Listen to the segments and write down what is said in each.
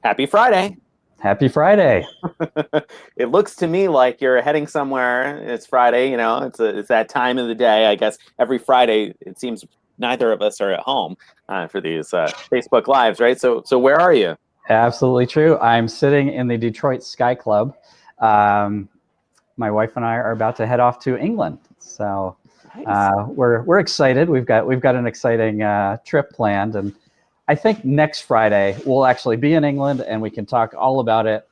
Happy Friday. Happy Friday. It looks to me like you're heading somewhere. It's Friday, it's that time of the day. I guess every Friday it seems neither of us are at home for these Facebook Lives, right? So where are you? Absolutely true. I'm sitting in the Detroit Sky Club. Um, my wife and I are about to head off to England, so Nice. we're excited. We've got an exciting trip planned, and I think next Friday we'll actually be in England, and we can talk all about it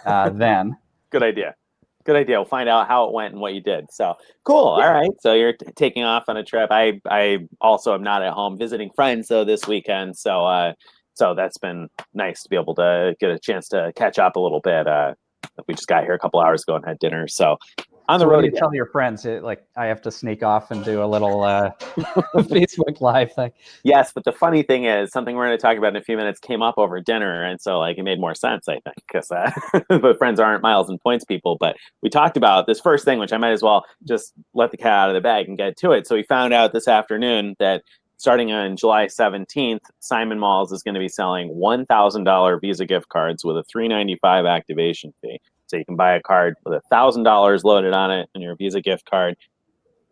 then. Good idea. Good idea. We'll find out how it went and what you did. So cool. All right. So you're taking off on a trip. I also am not at home visiting friends though this weekend. So that's been nice to be able to get a chance to catch up a little bit. We just got here a couple hours ago and had dinner. So on the So road what do you again. tell your friends? Like I have to sneak off and do a little Facebook Live thing. Yes, but the funny thing is, something we're going to talk about in a few minutes came up over dinner, and so it made more sense, I think, because but friends aren't miles and points people. But we talked about this first thing, which I might as well just let the cat out of the bag and get to it. So we found out this afternoon that starting on July 17th, Simon Malls is going to be selling $1,000 Visa gift cards with a $3.95 activation fee. So you can buy a card with $1,000 loaded on it and your Visa gift card.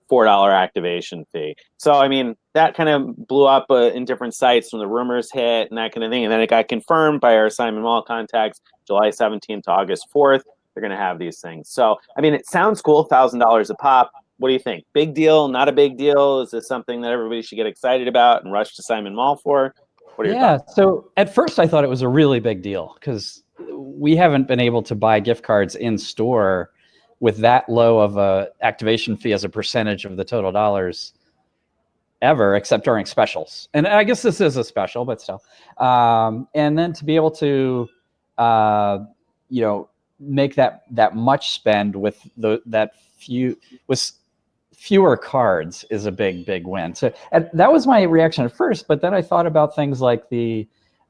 $4 activation fee. So, I mean, that kind of blew up in different sites when the rumors hit and that kind of thing. And then it got confirmed by our Simon Mall contacts July 17th to August 4th. They're going to have these things. So, I mean, it sounds cool, $1,000 a pop. What do you think? Big deal? Not a big deal? Is this something that everybody should get excited about and rush to Simon Mall for? What are your thoughts? So at first I thought it was a really big deal because we haven't been able to buy gift cards in store with that low of a activation fee as a percentage of the total dollars ever, except during specials. And I guess this is a special, but still. And then to be able to, make that much spend with with fewer cards is a big win. So that was my reaction at first, but then I thought about things like the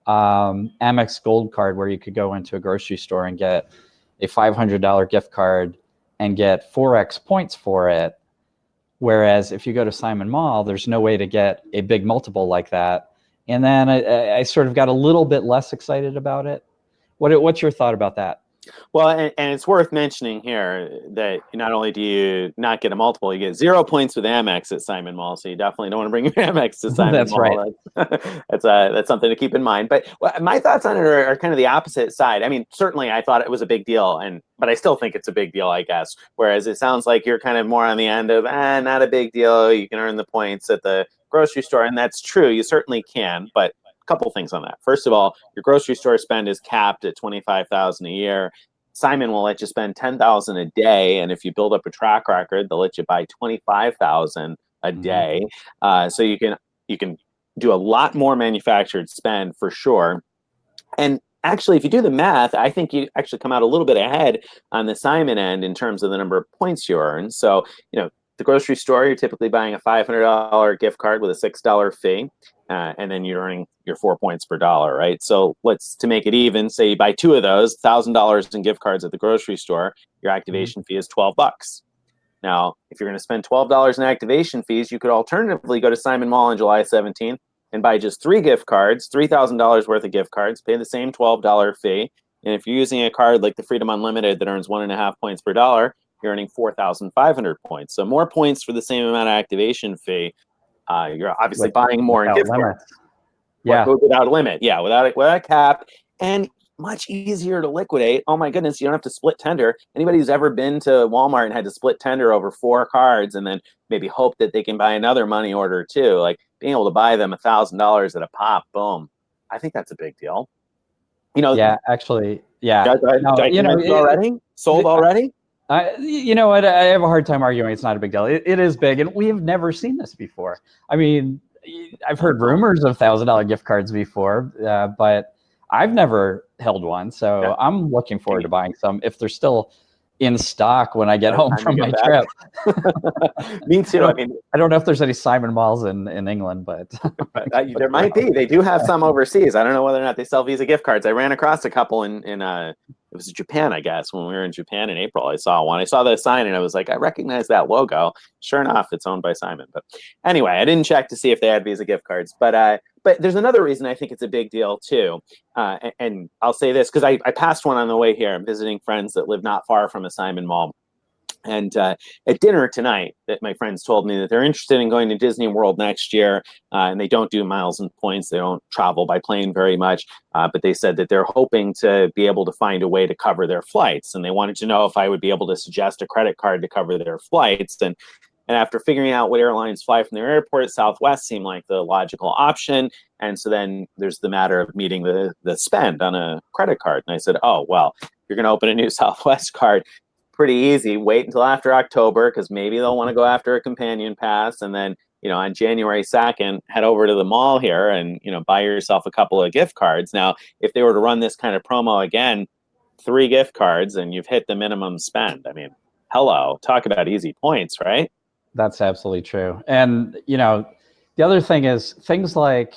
Amex Gold card, where you could go into a grocery store and get a $500 gift card and get 4x points for it. Whereas if you go to Simon Mall, there's no way to get a big multiple like that. And then I sort of got a little bit less excited about it. What's your thought about that? Well, and it's worth mentioning here that not only do you not get a multiple, you get 0 points with Amex at Simon Mall. So you definitely don't want to bring your Amex to Simon That's Mall. Right. That's something to keep in mind. But my thoughts on it are kind of the opposite side. I mean, certainly I thought it was a big deal, but I still think it's a big deal, I guess. Whereas it sounds like you're kind of more on the end of, not a big deal. You can earn the points at the grocery store, and that's true. You certainly can, but couple things on that. First of all, your grocery store spend is capped at $25,000 a year. Simon will let you spend $10,000 a day, and if you build up a track record, they'll let you buy $25,000 a day. So you can do a lot more manufactured spend for sure. And actually, if you do the math, I think you actually come out a little bit ahead on the Simon end in terms of the number of points you earn. So, the grocery store, you're typically buying a $500 gift card with a $6 fee. And then you're earning your 4 points per dollar, right? So to make it even, say you buy two of those, $1,000 in gift cards at the grocery store, your activation fee is $12. Now, if you're going to spend $12 in activation fees, you could alternatively go to Simon Mall on July 17th and buy just 3 gift cards, $3,000 worth of gift cards, pay the same $12 fee. And if you're using a card like the Freedom Unlimited that earns 1.5 points per dollar, you're earning 4,500 points. So more points for the same amount of activation fee. You're obviously buying more in gift cards. Yeah. Without a limit. Yeah, without a cap. And much easier to liquidate. Oh my goodness, you don't have to split tender. Anybody who's ever been to Walmart and had to split tender over 4 cards and then maybe hope that they can buy another money order too, like being able to buy them $1,000 at a pop, boom. I think that's a big deal. Yeah, actually, yeah. Sold already? You know what? I have a hard time arguing it's not a big deal. It is big, and we have never seen this before. I mean, I've heard rumors of $1,000 gift cards before, but I've never held one. So yeah. I'm looking forward to buying some if they're still in stock when I get home from my trip. Me too. I don't know if there's any Simon Malls in England, but there might be. They do have some overseas. I don't know whether or not they sell Visa gift cards. I ran across a couple in it was Japan, I guess, when we were in Japan in April. I saw one. I saw the sign and I was like, I recognize that logo. Sure enough, it's owned by Simon. But anyway, I didn't check to see if they had Visa gift cards. But But there's another reason I think it's a big deal too. And I'll say this because I passed one on the way here. I'm visiting friends that live not far from a Simon Mall. And at dinner tonight, that my friends told me that they're interested in going to Disney World next year, and they don't do miles and points. They don't travel by plane very much, but they said that they're hoping to be able to find a way to cover their flights. And they wanted to know if I would be able to suggest a credit card to cover their flights. And after figuring out what airlines fly from their airport, Southwest seemed like the logical option. And so then there's the matter of meeting the spend on a credit card. And I said, oh, well, you're going to open a new Southwest card. Pretty easy. Wait until after October because maybe they'll want to go after a companion pass, and then on January 2nd, head over to the mall here and buy yourself a couple of gift cards. Now, if they were to run this kind of promo again, 3 gift cards and you've hit the minimum spend. I mean, hello, talk about easy points, right? That's absolutely true. And the other thing is things like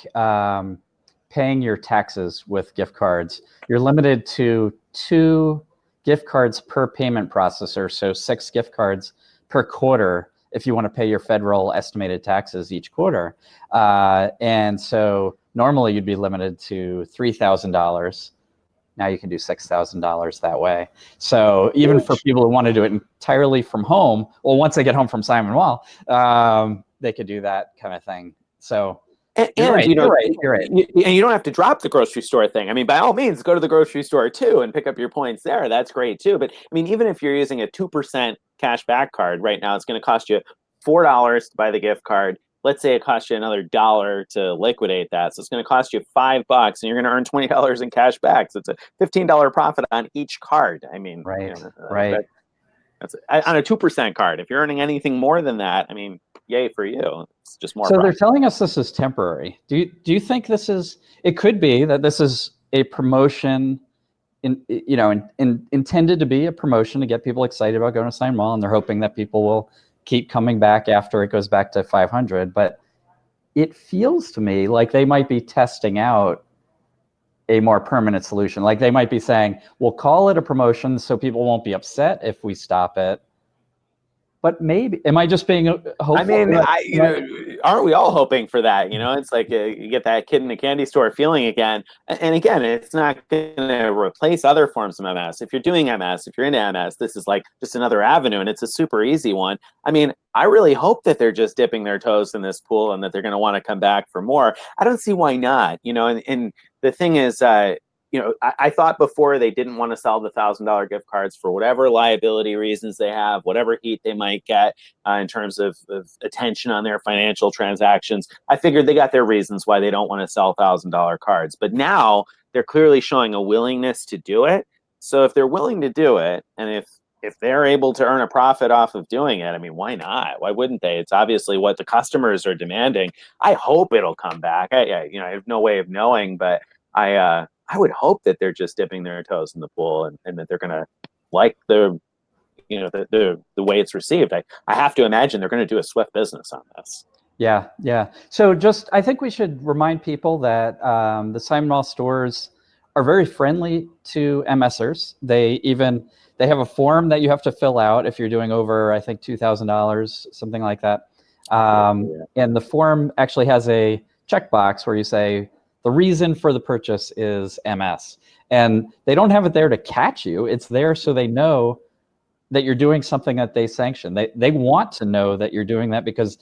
paying your taxes with gift cards. You're limited to 2 gift cards per payment processor, so 6 gift cards per quarter if you want to pay your federal estimated taxes each quarter. And so normally you'd be limited to $3,000. Now you can do $6,000 that way. So even for people who want to do it entirely from home, well, once they get home from Simon Mall, they could do that kind of thing. So you're right. And you don't have to drop the grocery store thing. I mean, by all means, go to the grocery store too and pick up your points there. That's great too. But I mean, even if you're using a 2% cash back card right now, it's going to cost you $4 to buy the gift card. Let's say it costs you another $1 to liquidate that. So it's going to cost you $5 and you're going to earn $20 in cash back. So it's a $15 profit on each card. I mean, right. That's on a 2% card. If you're earning anything more than that, I mean, yay for you. It's just more. So they're telling us this is temporary. Do you think this is? It could be that this is a promotion, intended to be a promotion to get people excited about going to Simon Mall, and they're hoping that people will keep coming back after it goes back to 500. But it feels to me like they might be testing out a more permanent solution. Like they might be saying, we'll call it a promotion so people won't be upset if we stop it. But maybe, am I just being hopeful? I mean, aren't we all hoping for that? It's like you get that kid in the candy store feeling again. And again, it's not going to replace other forms of MS. If you're doing MS, if you're into MS, this is like just another avenue, and it's a super easy one. I mean, I really hope that they're just dipping their toes in this pool and that they're going to want to come back for more. I don't see why not. And the thing is, I thought before they didn't want to sell the $1,000 gift cards for whatever liability reasons they have, whatever heat they might get in terms of attention on their financial transactions. I figured they got their reasons why they don't want to sell $1,000 cards. But now they're clearly showing a willingness to do it. So if they're willing to do it, and if they're able to earn a profit off of doing it, I mean, why not? Why wouldn't they? It's obviously what the customers are demanding. I hope it'll come back. I have no way of knowing, but I would hope that they're just dipping their toes in the pool and that they're going to like the way it's received. I have to imagine they're going to do a swift business on this. Yeah. So I think we should remind people that the Simon Mall stores are very friendly to MSers. They have a form that you have to fill out if you're doing over, I think, $2,000, something like that. And the form actually has a checkbox where you say, the reason for the purchase is MS. And they don't have it there to catch you. It's there so they know that you're doing something that they sanction. They want to know that you're doing that because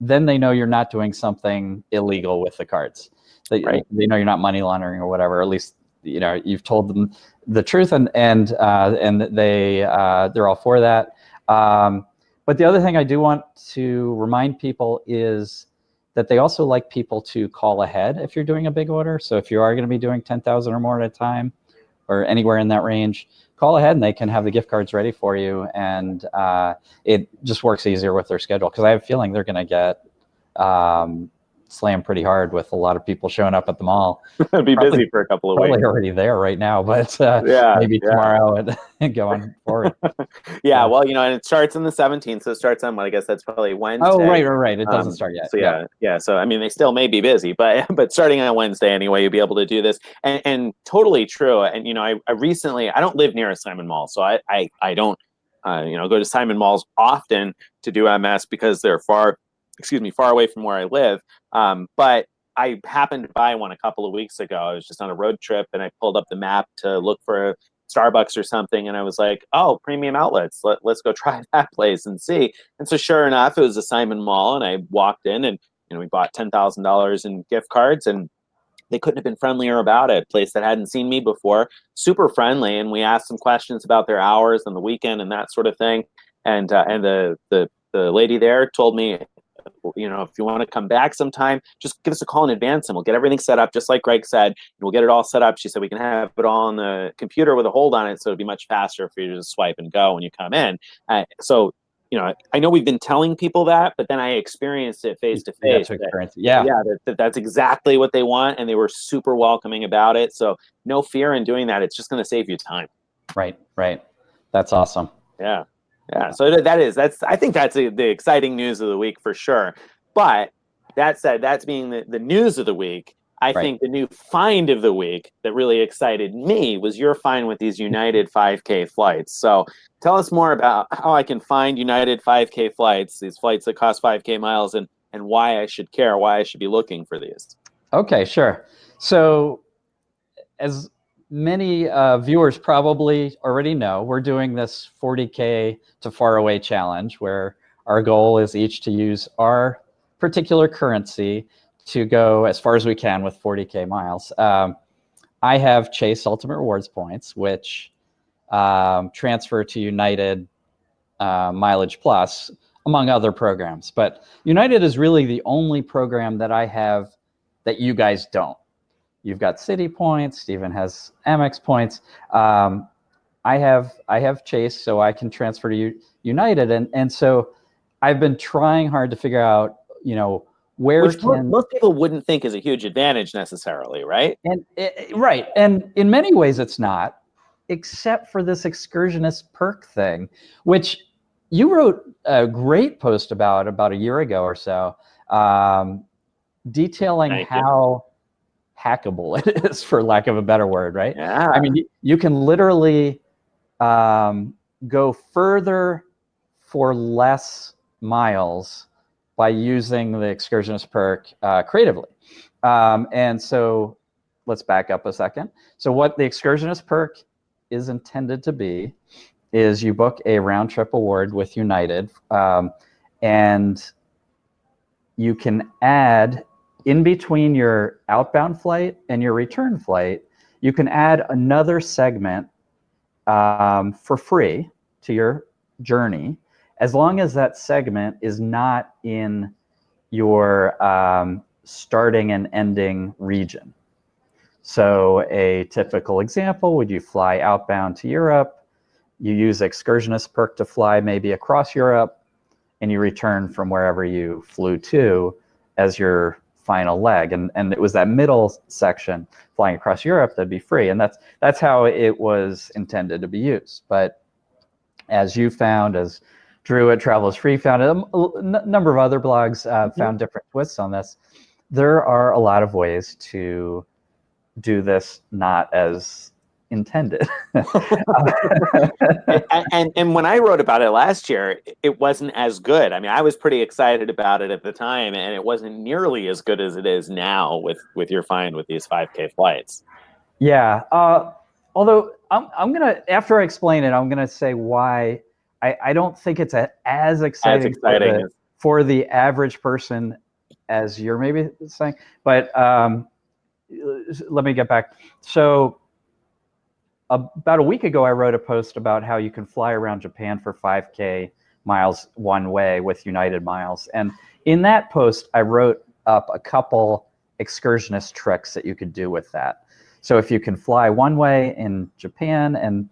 then they know you're not doing something illegal with the cards. They know you're not money laundering or whatever. Or at least you've told them the truth, and they're all for that. But the other thing I do want to remind people is that they also like people to call ahead if you're doing a big order. So if you are going to be doing 10,000 or more at a time, or anywhere in that range, call ahead and they can have the gift cards ready for you. And it just works easier with their schedule, because I have a feeling they're going to get slammed pretty hard with a lot of people showing up at the mall. It'll be busy for a couple of weeks. Probably already there right now, but maybe tomorrow and going forward. Well, and it starts on the 17th, so it starts on, I guess that's probably Wednesday. Oh, right. It doesn't start yet. So so I mean, they still may be busy, but starting on Wednesday anyway, you'll be able to do this. And totally true. And I recently, I don't live near a Simon Mall, so I don't go to Simon Malls often to do MS because they're far away from where I live. But I happened to buy one a couple of weeks ago. I was just on a road trip and I pulled up the map to look for a Starbucks or something, and I was like, oh, Premium Outlets, let's go try that place and see. And so sure enough, it was a Simon Mall, and I walked in, and we bought $10,000 in gift cards, and they couldn't have been friendlier about it. Place that hadn't seen me before, super friendly, and we asked some questions about their hours and the weekend and that sort of thing. And the lady there told me, if you want to come back sometime, just give us a call in advance and we'll get everything set up, just like Greg said. We'll get it all set up. She said we can have it all on the computer with a hold on it, so it'd be much faster for you to just swipe and go when you come in. So I know we've been telling people that, but then I experienced it face to face. That's exactly what they want, and they were super welcoming about it. So no fear in doing that. It's just going to save you time. Right. That's awesome. Yeah. So I think that's the exciting news of the week for sure. But that said, that's being the news of the week. I think the new find of the week that really excited me was your find with these United 5K flights. So tell us more about how I can find United 5K flights, these flights that cost 5K miles, and why I should care, why I should be looking for these. Okay, sure. So as many viewers probably already know, we're doing this 40K to Faraway challenge where our goal is each to use our particular currency to go as far as we can with 40K miles. I have Chase Ultimate Rewards points, which transfer to United Mileage Plus, among other programs. But United is really the only program that I have that you guys don't. You've got City points. Stephen has Amex points. I have Chase, so I can transfer to United, and so I've been trying hard to figure out, which most people wouldn't think is a huge advantage necessarily, right? And in many ways it's not, except for this excursionist perk thing, which you wrote a great post about a year ago or so, detailing how hackable it is, for lack of a better word, right? Yeah. I mean, you can literally go further for less miles by using the excursionist perk creatively. And so let's back up a second. So what the excursionist perk is intended to be is you book a round trip award with United, and you can add in between your outbound flight and your return flight, you can add another segment for free to your journey, as long as that segment is not in your starting and ending region. So a typical example, would you fly outbound to Europe, you use excursionist perk to fly maybe across Europe, and you return from wherever you flew to as your final leg, and it was that middle section flying across Europe that'd be free, and that's how it was intended to be used. But as you found, as Drew at Travel is Free found, a number of other blogs found different twists on this. There are a lot of ways to do this not as intended. and when I wrote about it last year, it wasn't as good. I mean, I was pretty excited about it at the time, and it wasn't nearly as good as it is now with your find with these 5K flights. Yeah. Although I'm gonna, after I explain it, I'm gonna say why I don't think it's as exciting for the average person as you're maybe saying. But let me get back. So about a week ago, I wrote a post about how you can fly around Japan for 5K miles one way with United Miles. And in that post, I wrote up a couple excursionist tricks that you could do with that. So if you can fly one way in Japan, and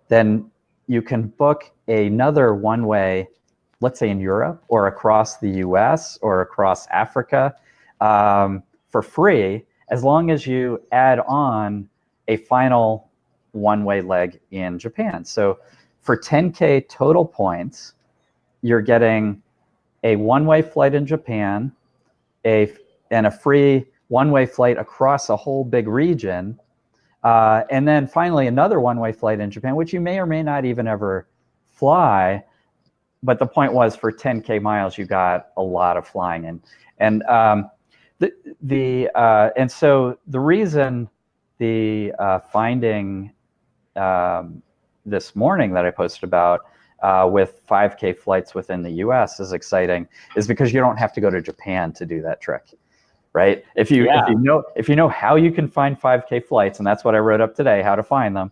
then you can book another one way, let's say in Europe or across the US or across Africa, for free, as long as you add on a final one-way leg in Japan. So for 10K total points, you're getting a one-way flight in Japan, and a free one-way flight across a whole big region, and then finally another one-way flight in Japan, which you may or may not even ever fly. But the point was, for 10K miles, you got a lot of flying in. And And so the reason the finding this morning that I posted about with 5K flights within the U.S. is exciting is because you don't have to go to Japan to do that trick, right? If you know how you can find 5K flights, and that's what I wrote up today, how to find them,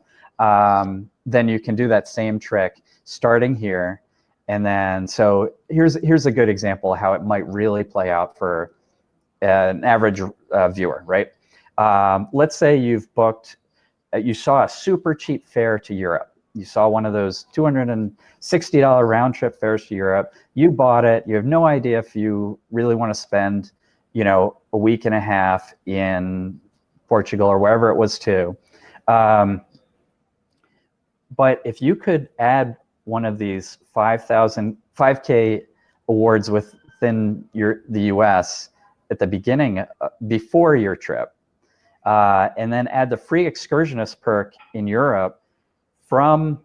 then you can do that same trick starting here. And then, so here's a good example of how it might really play out for an average viewer, right? Let's say you've booked, you saw a super cheap fare to Europe. You saw one of those $260 round trip fares to Europe. You bought it. You have no idea if you really want to spend, a week and a half in Portugal or wherever it was too. But if you could add one of these 5K awards within the US at the beginning, before your trip, and then add the free excursionist perk in Europe from,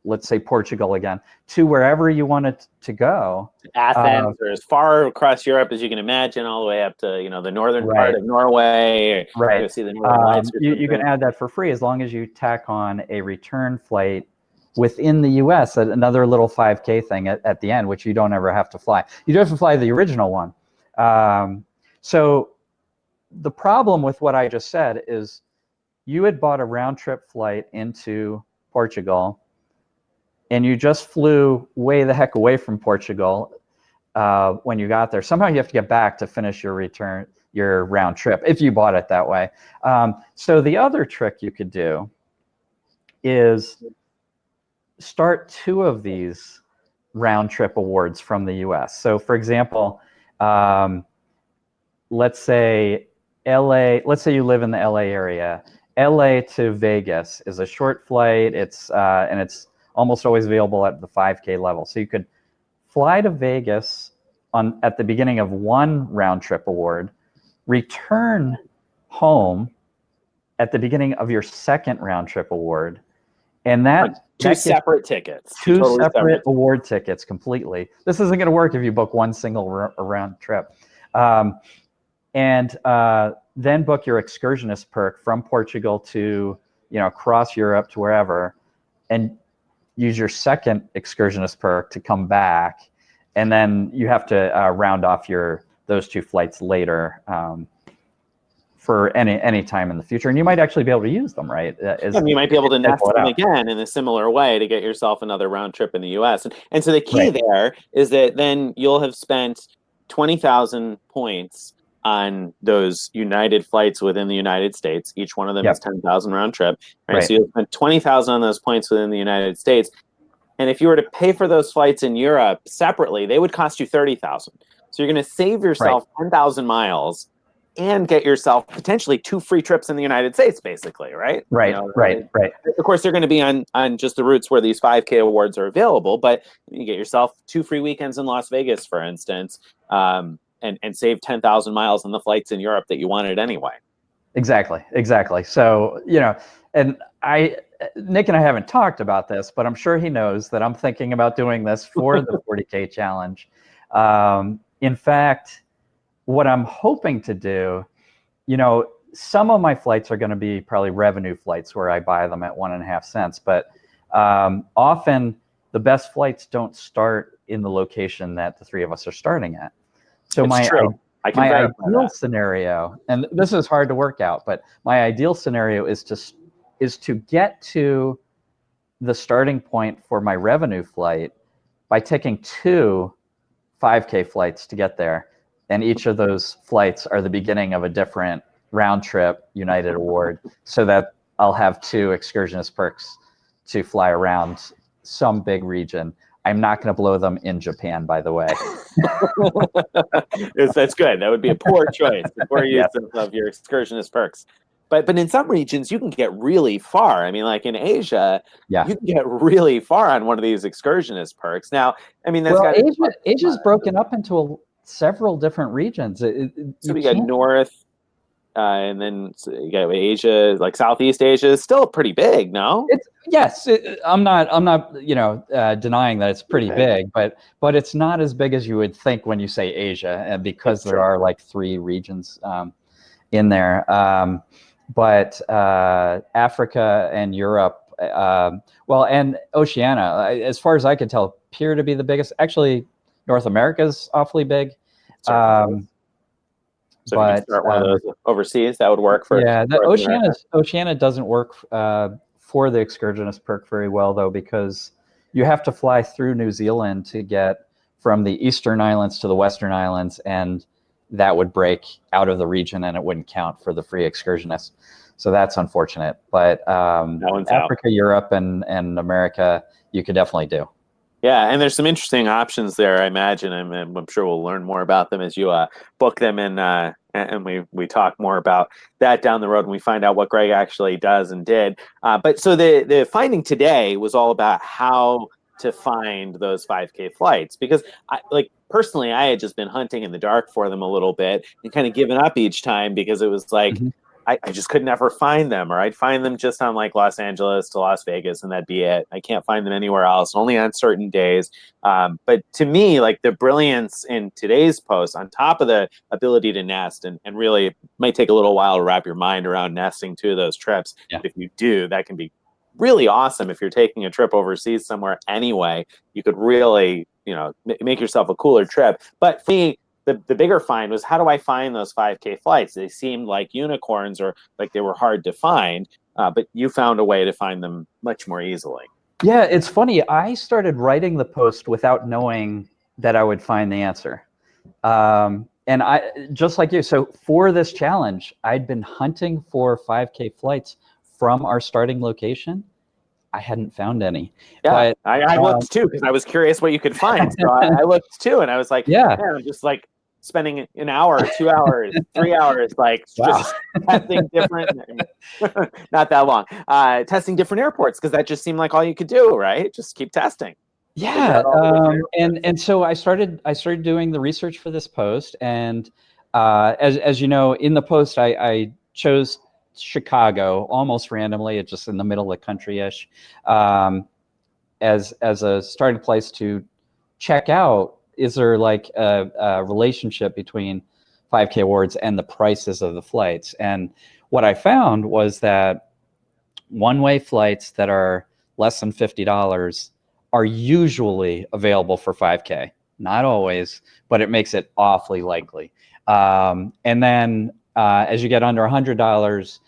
let's say, Portugal again, to wherever you wanted to go. Athens, or as far across Europe as you can imagine, all the way up to, the northern part of Norway. Right. See the Northern Lights. You can add that for free as long as you tack on a return flight within the US, another little 5K thing at the end, which you don't ever have to fly. You do have to fly the original one. So the problem with what I just said is you had bought a round trip flight into Portugal and you just flew way the heck away from Portugal when you got there. Somehow you have to get back to finish your round trip if you bought it that way. So the other trick you could do is start 2 of these round trip awards from the US. So for example, let's say you live in the LA area. LA to Vegas is a short flight. It's almost always available at the 5K level. So you could fly to Vegas at the beginning of one round trip award, return home at the beginning of your second round trip award, and that two separate tickets, two totally separate award tickets completely. This isn't going to work if you book one single round trip. And then book your excursionist perk from Portugal to, across Europe to wherever, and use your second excursionist perk to come back. And then you have to round off those 2 flights later for any time in the future. And you might actually be able to use them, right? You might be able to nest them again in a similar way to get yourself another round trip in the US. And so the key there is that then you'll have spent 20,000 points on those United flights within the United States. Each one of them is 10,000 round trip. Right? So you'll spend 20,000 on those points within the United States. And if you were to pay for those flights in Europe separately, they would cost you 30,000. So you're going to save yourself 10,000 miles and get yourself potentially 2 free trips in the United States, basically, right? Right. Of course, they're going to be on just the routes where these 5K awards are available, but you get yourself 2 free weekends in Las Vegas, for instance, and save 10,000 miles on the flights in Europe that you wanted anyway. Exactly. So, and Nick and I haven't talked about this, but I'm sure he knows that I'm thinking about doing this for the 40K challenge. In fact, what I'm hoping to do, some of my flights are going to be probably revenue flights where I buy them at 1.5 cents, but often the best flights don't start in the location that the 3 of us are starting at. So my ideal scenario, and this is hard to work out, but my ideal scenario is to get to the starting point for my revenue flight by taking 2 5K flights to get there. And each of those flights are the beginning of a different round trip United award, so that I'll have 2 excursionist perks to fly around some big region. I'm not going to blow them in Japan, by the way. That's good. That would be a poor choice, the poor use of your excursionist perks. But in some regions, you can get really far. I mean, like in Asia, you can get really far on one of these excursionist perks. Now, I mean, Asia's broken up into several different regions. So we got North, and then you got Asia, like Southeast Asia is still pretty big, no? Yes, I'm not, denying that it's pretty Okay. big, but it's not as big as you would think when you say Asia, and because It's there true. are like three regions in there. But Africa and Europe, well, and Oceania, as far as I can tell, appear to be the biggest. Actually, North America's awfully big. Certainly is. Um, So if you could but start one of those overseas, that would work for Yeah, the North America. Oceania doesn't work for the excursionist perk very well, though, because you have to fly through New Zealand to get from the Eastern Islands to the Western Islands, and that would break out of the region, and it wouldn't count for the free excursionist. So that's unfortunate. But That one's out. Africa, Europe, and America, you could definitely do. Yeah, and there's some interesting options there. I imagine. I'm sure we'll learn more about them as you book them, and we talk more about that down the road when we find out what Greg actually does and did. But so the finding today was all about how to find those 5K flights, because personally, I had just been hunting in the dark for them a little bit and kind of given up each time because it was like Mhm. I just could never find them, or I'd find them just on like Los Angeles to Las Vegas, and that'd be it. I can't find them anywhere else, only on certain days. But to me, like the brilliance in today's post, on top of the ability to nest, and really it might take a little while to wrap your mind around nesting to those trips. Yeah. But if you do, that can be really awesome. If you're taking a trip overseas somewhere anyway, you could really, make yourself a cooler trip. But for me, the bigger find was, how do I find those 5K flights? They seemed like unicorns, or like they were hard to find, but you found a way to find them much more easily. Yeah, it's funny. I started writing the post without knowing that I would find the answer. And I, just like you, so for this challenge, I'd been hunting for 5K flights from our starting location. I hadn't found any. Yeah, But I looked too because I was curious what you could find. So I looked too, and I was like, yeah, man, I'm just like spending an hour, 2 hours, 3 hours, like wow. just testing different, not that long, testing different airports, because that just seemed like all you could do, right? Just keep testing. Figure Yeah, out all the different and so I started doing the research for this post, and as you know, in the post, I chose Chicago almost randomly, it's just in the middle of the country-ish, as a starting place to check out. Is there like a relationship between 5K awards and the prices of the flights? And what I found was that one-way flights that are less than $50 are usually available for 5K. Not always, but it makes it awfully likely. And then as you get under $100,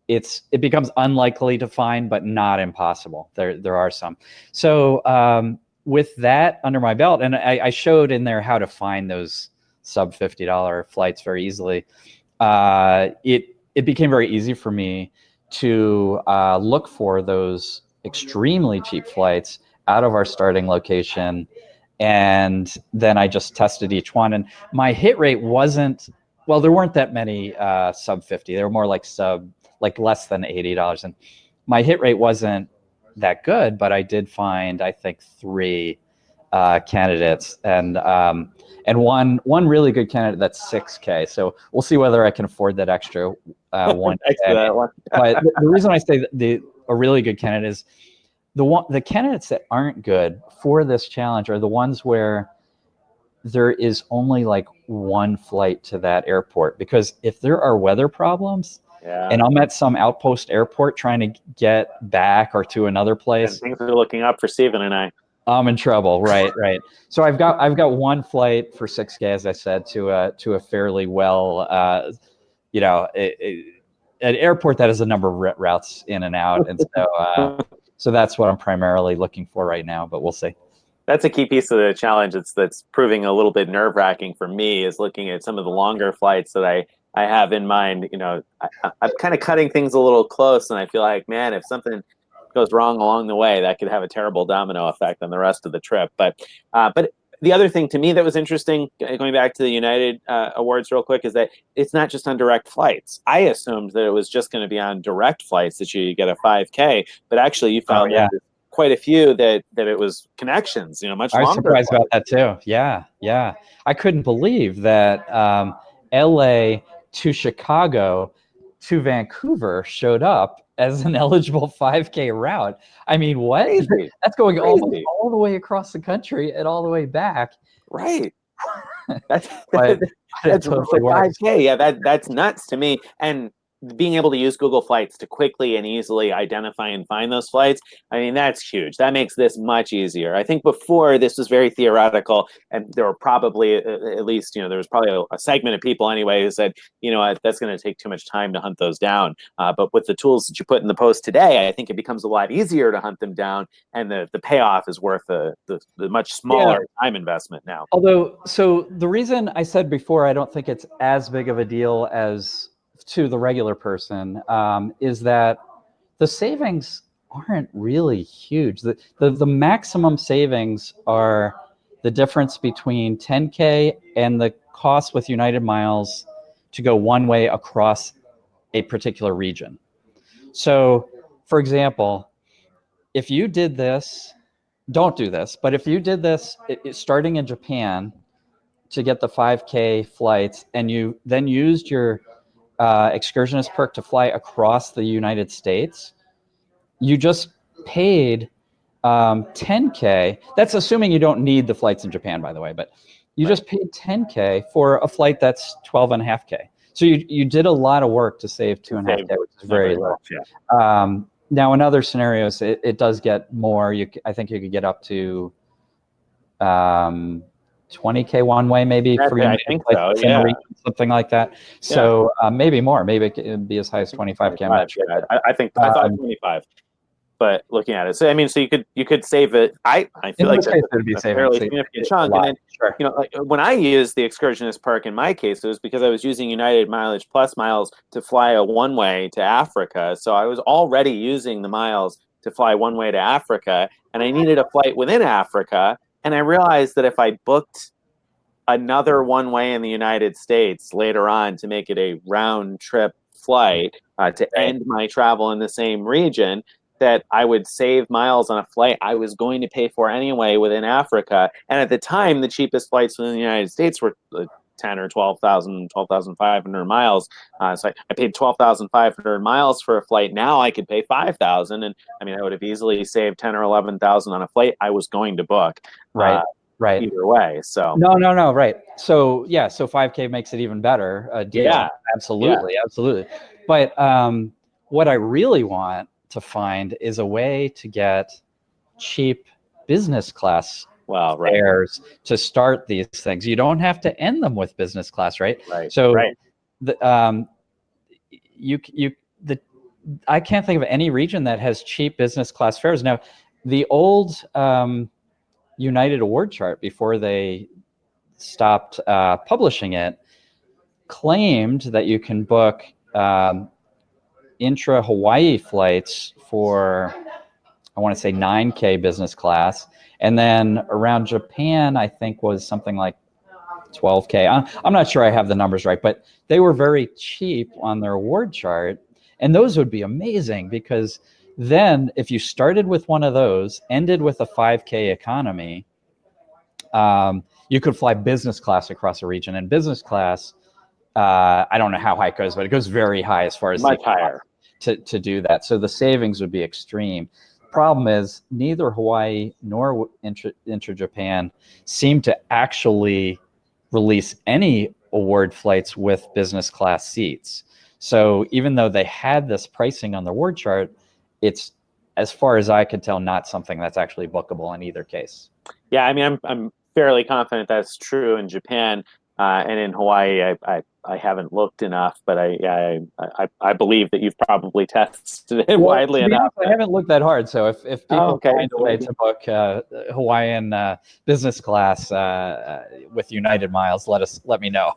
it becomes unlikely to find, but not impossible. There are some. So with that under my belt, and I showed in there how to find those sub $50 flights very easily. It became very easy for me to look for those extremely cheap flights out of our starting location, and then I just tested each one. And my hit rate wasn't, well, there weren't that many sub 50. They were more like less than $80, and my hit rate wasn't that good, but I did find, I think, three candidates, and one really good candidate that's 6K. So we'll see whether I can afford that extra 1K. that one. But the reason I say a really good candidate is the candidates that aren't good for this challenge are the ones where there is only like one flight to that airport. Because if there are weather problems, Yeah. and I'm at some outpost airport trying to get back or to another place, And things are looking up for Steven and I. I'm in trouble. Right. So I've got one flight for 6K, as I said, to a fairly well, an airport that has a number of routes in and out, and so that's what I'm primarily looking for right now. But we'll see. That's a key piece of the challenge. That's proving a little bit nerve-wracking for me, is looking at some of the longer flights that I have in mind. I'm kind of cutting things a little close, and I feel like, man, if something goes wrong along the way, that could have a terrible domino effect on the rest of the trip. But the other thing to me that was interesting, going back to the United Awards real quick, is that it's not just on direct flights. I assumed that it was just going to be on direct flights that you get a 5K, but actually you found that quite a few that it was connections, much longer. I was surprised about that too. Yeah. I couldn't believe that LA to Chicago to Vancouver showed up as an eligible 5K route. I mean, what? Crazy. That's going Crazy. all the way across the country and all the way back. Right. That's But that's totally for works. 5K. Yeah, that's nuts to me. And being able to use Google Flights to quickly and easily identify and find those flights, I mean, that's huge. That makes this much easier. I think before this was very theoretical, and there were probably at least, there was probably a segment of people anyway who said, that's going to take too much time to hunt those down. But with the tools that you put in the post today, I think it becomes a lot easier to hunt them down, and the payoff is worth the much smaller time investment now. Although, so the reason I said before I don't think it's as big of a deal as to the regular person is that the savings aren't really huge. The maximum savings are the difference between 10K and the cost with United Miles to go one way across a particular region. So, for example, if you did this, don't do this, but if you did this starting in Japan to get the 5K flights, and you then used your excursionist perk to fly across the United States, you just paid 10K. That's assuming you don't need the flights in Japan, by the way, but you just paid 10K for a flight that's 12.5K. So you did a lot of work to save 2.5K, which is very low. Yeah. Now, in other scenarios, it does get more. I think you could get up to 20K one way, maybe. I think so, yeah. Something like that. So maybe more. Maybe it could be as high as 25K. I'm not sure. Yeah, I thought 25. But looking at it, so I mean, so you could save it. I feel like it would be a fairly significant chunk. And then, sure. like when I used the excursionist perk in my case, it was because I was using United Mileage Plus miles to fly a one way to Africa. So I was already using the miles to fly one way to Africa, and I needed a flight within Africa. And I realized that if I booked another one way in the United States later on to make it a round trip flight to end my travel in the same region, that I would save miles on a flight I was going to pay for anyway within Africa. And at the time, the cheapest flights within the United States were 10 or 12,500 miles. So I paid 12,500 miles for a flight. Now I could pay 5,000. And I mean, I would have easily saved 10 or 11,000 on a flight I was going to book. Right. Either way. So no. Right. So yeah. So 5K makes it even better. Deal. Yeah. Absolutely. But what I really want to find is a way to get cheap business class fares to start these things. You don't have to end them with business class, right? So I can't think of any region that has cheap business class fares. Now, the old United award chart, before they stopped publishing it, claimed that you can book intra-Hawaii flights for, I want to say 9K business class. And then around Japan, I think was something like 12K. I'm not sure I have the numbers right, but they were very cheap on their award chart. And those would be amazing, because then if you started with one of those, ended with a 5K economy, you could fly business class across a region. And business class, I don't know how high it goes, but it goes very high as far as much higher to do that. So the savings would be extreme. Problem is, neither Hawaii nor Intra-Japan seem to actually release any award flights with business class seats. So even though they had this pricing on the award chart, it's, as far as I could tell, not something that's actually bookable in either case. Yeah, I mean, I'm fairly confident that's true in Japan, and in Hawaii, I haven't looked enough, but I believe that you've probably tested it widely enough. I haven't looked that hard, so if people find a way to book Hawaiian business class with United Miles, let me know.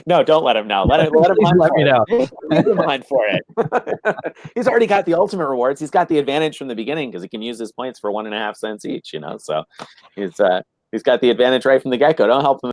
No, don't let him know. Let him let me know. Leave him on for it. He's already got the ultimate rewards. He's got the advantage from the beginning because he can use his points for 1.5 cents each. So he's got the advantage right from the get-go. Don't help him